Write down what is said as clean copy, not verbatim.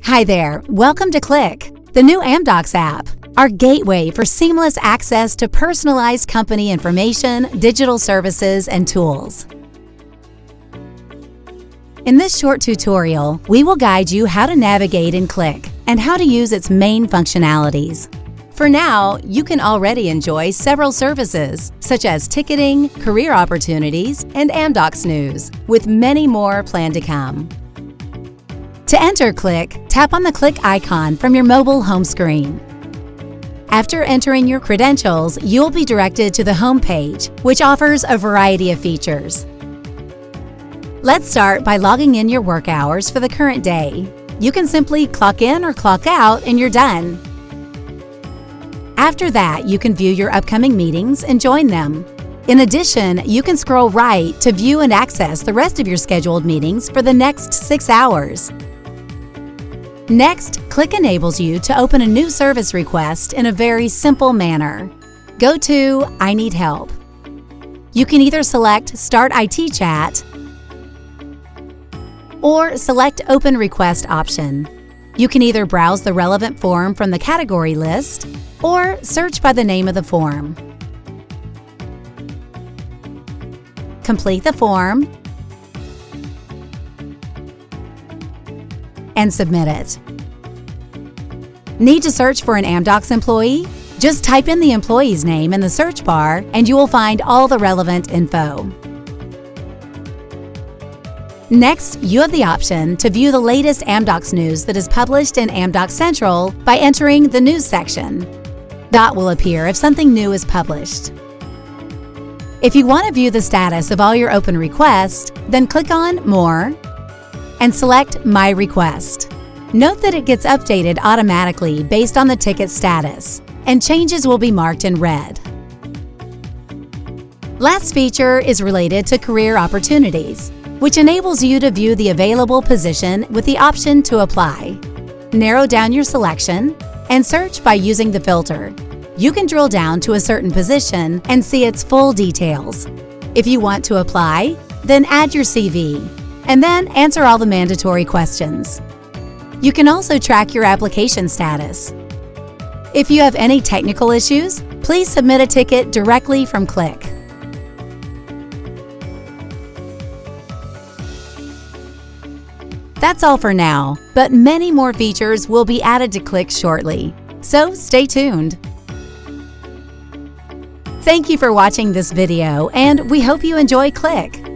Hi there, welcome to CLIC, the new Amdocs app, our gateway for seamless access to personalized company information, digital services, and tools. In this short tutorial, we will guide you how to navigate in CLIC and how to use its main functionalities. For now, you can already enjoy several services, such as ticketing, career opportunities, and Amdocs News, with many more planned to come. To enter CLIC, tap on the CLIC icon from your mobile home screen. After entering your credentials, you'll be directed to the home page, which offers a variety of features. Let's start by logging in your work hours for the current day. You can simply clock in or clock out and you're done. After that, you can view your upcoming meetings and join them. In addition, you can scroll right to view and access the rest of your scheduled meetings for the next 6 hours. Next, CLIC enables you to open a new service request in a very simple manner. Go to I Need Help. You can either select Start IT Chat or select Open Request option. You can either browse the relevant form from the category list or search by the name of the form. Complete the form and submit it. Need to search for an Amdocs employee? Just type in the employee's name in the search bar and you will find all the relevant info. Next, you have the option to view the latest Amdocs news that is published in Amdocs Central by entering the News section. Dot will appear if something new is published. If you want to view the status of all your open requests, then click on More and select My Request. Note that it gets updated automatically based on the ticket status, and changes will be marked in red. Last feature is related to career opportunities, which enables you to view the available position with the option to apply. Narrow down your selection and search by using the filter. You can drill down to a certain position and see its full details. If you want to apply, then add your CV, and then answer all the mandatory questions. You can also track your application status. If you have any technical issues, please submit a ticket directly from CLIC. That's all for now, but many more features will be added to CLIC shortly, so stay tuned. Thank you for watching this video, and we hope you enjoy CLIC.